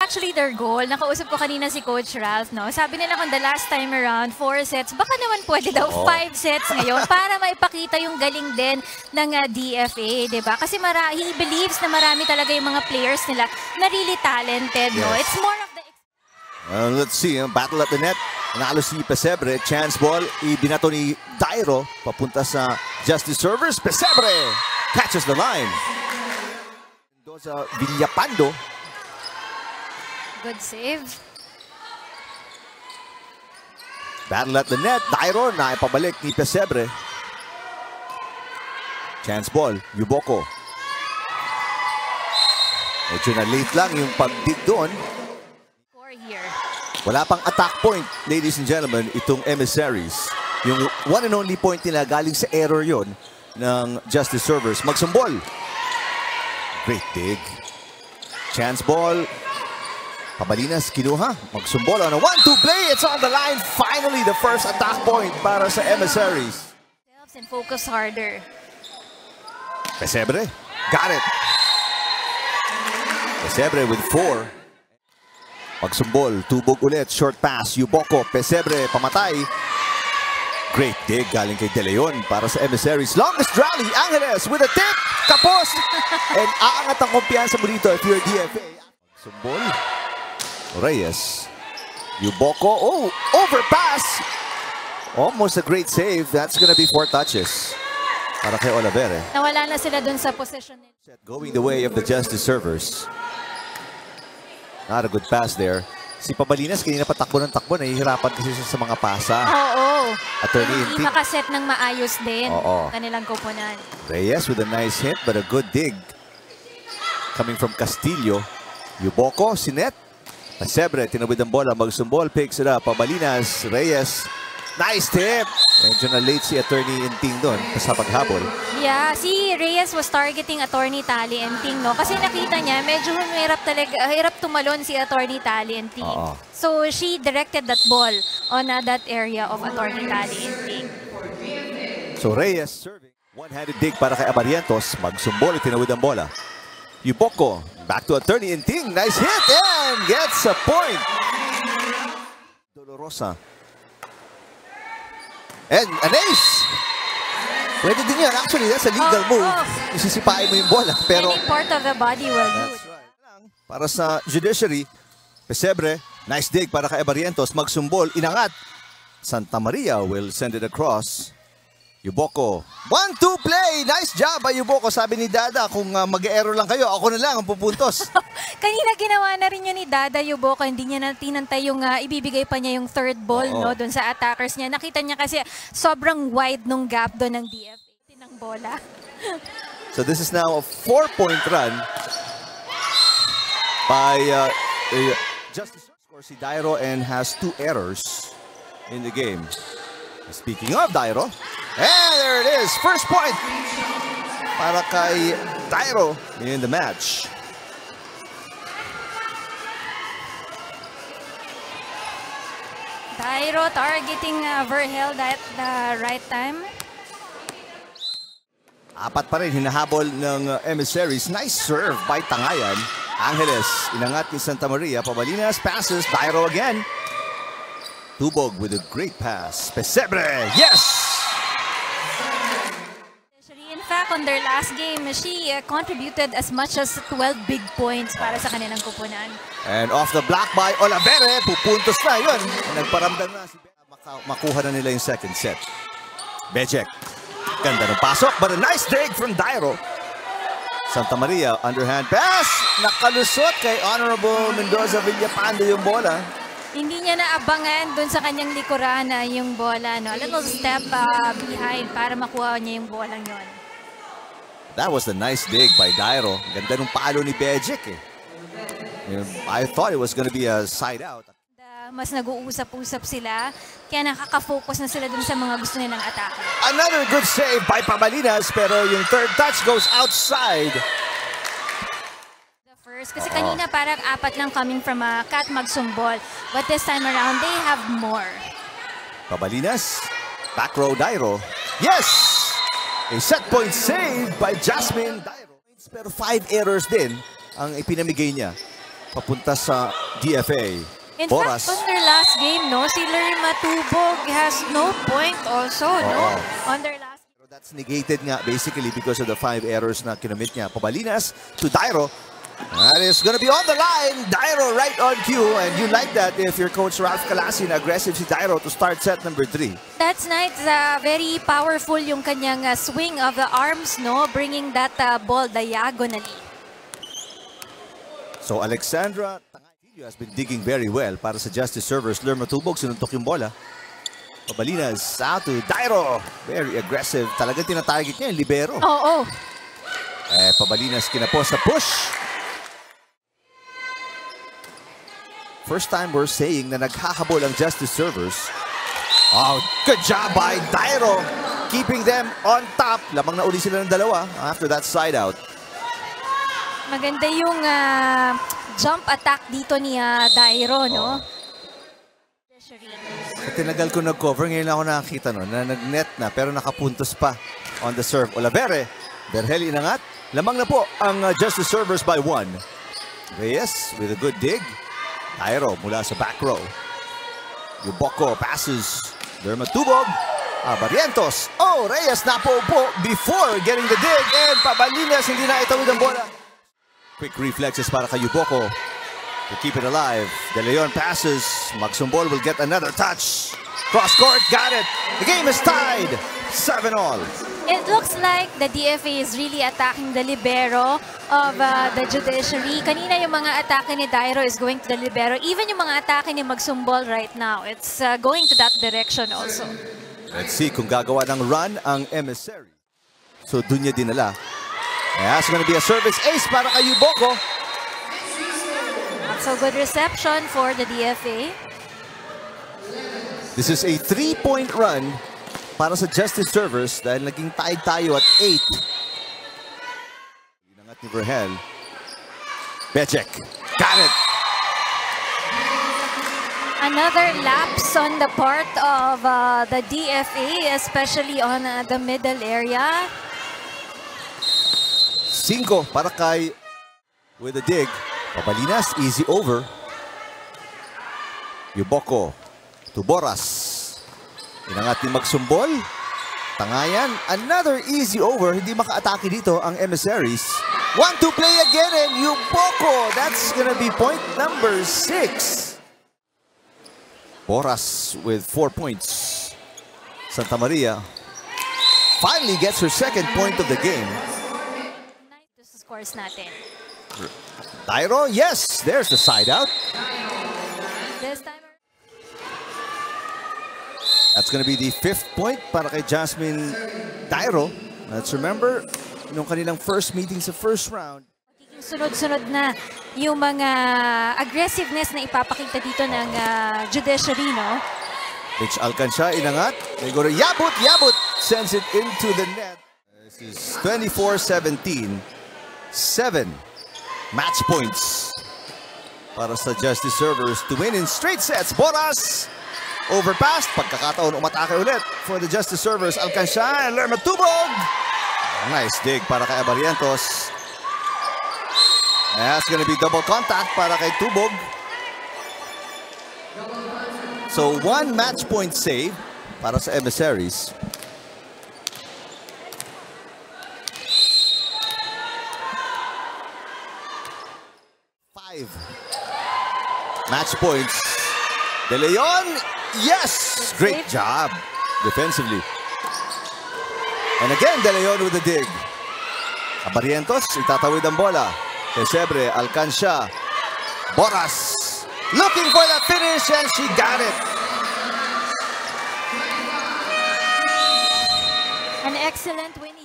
actually their goal. Nakausap ko kanina si Coach Ralph, no? Sabi nila kung the last time around, 4 sets, baka naman pwede daw 5 sets ngayon para maipakita yung galing din ng DFA, di ba? Kasi he believes na marami talaga yung mga players nila na really talented, no? It's more of the... Let's see, battle at the net. Nanalo si Pesebre, chance ball, ibinato ni Dairo, papunta sa Justice servers. Pesebre catches the line. Mendoza Villapando. Good save. Battle at the net, Dairo na ipabalik ni Pesebre. Chance ball, Yuboko. Medyo na late lang yung pagdig doon. Wala pang attack point, ladies and gentlemen, itong Emissaries. Yung one and only point nila galing sa error yon ng Justice servers. Magsumbol. Great dig. Chance ball. Pabalinas, kinuha. Magsumbol on a 1-2 play. It's on the line. Finally, the first attack point para sa Emissaries. And focus harder. Pesebre. Got it. Pesebre with 4. Pagsumbol, tubog ulit, short pass, Yuboko, Pesebre, pamatay. Great dig galing kay De Leon para sa Emissaries. Longest rally, Angeles with a tip, kapos! And aangat ang kumpiyansa mo dito if you're DFA. Pagsumbol, Reyes, Yuboko, overpass! Almost a great save. That's gonna be 4 touches para kay Olavere. Nawala na sila dun sa position. Going the way of the Justice servers. Not a good pass there. Si Pabalinas, kanina pa takbo ng takbo. Nahihirapan kasi siya sa mga pasa. Oo. Attorney Hindi makaset ng maayos din. Kanilang koponan. Reyes with a nice hit but a good dig. Coming from Castillo. Yuboko, Sinet. Pesebre, tinawid ang bola. Magsumbol, picks it up. Pabalinas, Reyes. Nice tip. Medyo na late si Attorney Inting doon sa paghabol. Yeah, si Reyes was targeting Attorney Tali Inting, no? Kasi nakita niya, medyo hirap talaga, hirap tumalon si Attorney Tali Inting. So she directed that ball on that area of Attorney Tali Inting. So Reyes serving. One-handed dig para kay Abarientos. Magsumbol, tinawid ang bola. Yuboko, back to Attorney Inting. Nice hit and gets a point. Dolorosa. And an ace! Pwede din yan. Actually, that's a legal move. Isisipain mo yung bola. Pero any part of the body will do. Right. Para sa judiciary, Pesebre, nice dig para kay Barrientos. Magsumbol, inangat. Santa Maria will send it across. Yuboko. 1-2 play! Nice job by Yuboko. Sabi ni Dada, kung mag-error lang kayo, ako na lang ang pupuntos. Kanina ginawa na rin yun ni Dada Yuboko. Hindi niya na tinantay yung ibibigay pa niya yung third ball no, doon sa attackers niya. Nakita niya kasi sobrang wide nung gap doon ng DFA. Tinang bola. So this is now a 4-point run by Justice. Scores si Dairo and has 2 errors in the game. Speaking of Dairo, and there it is, first point para kay Dairo in the match. Dairo targeting Verhel at the right time. 4 pa rin, hinahabol ng Emissaries. Nice serve by Tangayan. Angeles, inangat ni Santa Maria. Pabalinas, passes, Dairo again. Tubog with a great pass. Pesebre, yes! In fact, on their last game, she contributed as much as 12 big points para sa kanilang kupunan. And off the block by Olavere, pupuntos na yun. Nagparamdam na si makuha na nila yung second set. Becek, ganda ng pasok, but a nice dig from Dairo. Santa Maria, underhand pass. Nakalusot kay Honorable Mendoza Villapando yung bola. Hindi niya naabangan doon sa kanyang likuran na yung bola. No? A little step behind para makuha niya yung bolang yon. That was a nice dig by Dairo. Ganda ng palo ni Becek eh. I thought it was going to be a side out. Mas nag-uusap-usap sila. Kaya nakaka-focus na sila dun sa mga gusto nilang atake. Another good save by Pabalinas. Pero yung third touch goes outside. Kasi kanina parang 4 lang coming from Kat Magsumbol. But this time around, they have more. Pabalinas. Back row Dairo. Yes! A set point save by Jasmine Dairo. Pero 5 errors din ang ipinamigay niya. papunta sa DFA. In Boras. fact, on their last game, no, si Lerma Tubog has no point also, no? On their last game. That's negated nga basically because of the 5 errors na kinumit niya. Pabalinas to Dairo. That is going to be on the line. Dairo right on cue. And you like that if you're Coach Ralph Calasin, aggressive si Dairo to start set number 3. That's nice. Very powerful yung kanyang swing of the arms, no? Bringing that ball diagonally. So Alexandra has been digging very well para sa Justice servers. Lerma Tubog, sinuntok yung bola. Pabalinas out to Dairo. Very aggressive. Talagang tinatarget niya yung libero. Oo. Pabalinas kinapos sa push. First time we're saying na naghahabol ang Justice servers. Oh, good job by Dairo. Keeping them on top. Lamang na uli sila ng dalawa after that side out. Maganda yung jump attack dito ni Dairo, no? Sa tinagal ko nag-cover, ngayon ako nakakita no, na nag-net na pero nakapuntos pa on the serve. Olavere, Berhel inangat. Lamang na po ang Justice servers by 1. Reyes with a good dig. Dairo mula sa back row. Yuboko passes. Lerma Tubog. Barrientos. Oh, Reyes napaupo before getting the dig. And Pabalinas hindi na itawid ang bola. Quick reflexes para kay Yuboko to keep it alive. De Leon passes. Magsumbol will get another touch. Cross court, got it. The game is tied. 7-all. It looks like the DFA is really attacking the libero of the judiciary. Kanina yung mga atake ni Dairo is going to the libero. Even yung mga atake ni Magsumbol right now, it's going to that direction also. Let's see kung gagawa ng run ang emissary. So dun niya dinala. That's going to be a service ace para kay Yuboko. So good reception for the DFA. This is a 3-point run para sa Justice servers dahil naging tied tayo at 8. Inangat ni Berhel. Becek. Got it. Another lapse on the part of the DFA, especially on the middle area. 5 para kay with a dig. Pabalinas, easy over. Yuboko to Boras. Inangat ni Magsumbol. Tangayan, another easy over. Hindi maka-atake dito ang emissaries. 1-2 play again and Yuboko. That's gonna be point number 6. Boras with 4 points. Santa Maria finally gets her second point of the game. Scores natin. Dairo, yes, there's the side out. This time, that's going to be the 5th point para kay Jasmine Dairo. Let's remember, nung kanilang first meeting sa first round. sunod-sunod na yung mga aggressiveness na ipapakita dito ng judiciary, no? Mitch Alcancia inangat. They go to Yabut. Yabut sends it into the net. This is 24-17. 7 match points para sa Justice servers to win in straight sets. Boras overpassed. Pagkakataon umatake ulit for the Justice servers. Alcancia and Lerma Tubog. Nice dig para kay Barrientos. That's going to be double contact para kay Tubog. So 1 match point save para sa emissaries. Match points. De Leon, yes! Great job defensively. And again, De Leon with the dig. Barrientos, itatawid ang bola. Pesebre, Alcancia. Boras looking for the finish and she got it. An excellent win.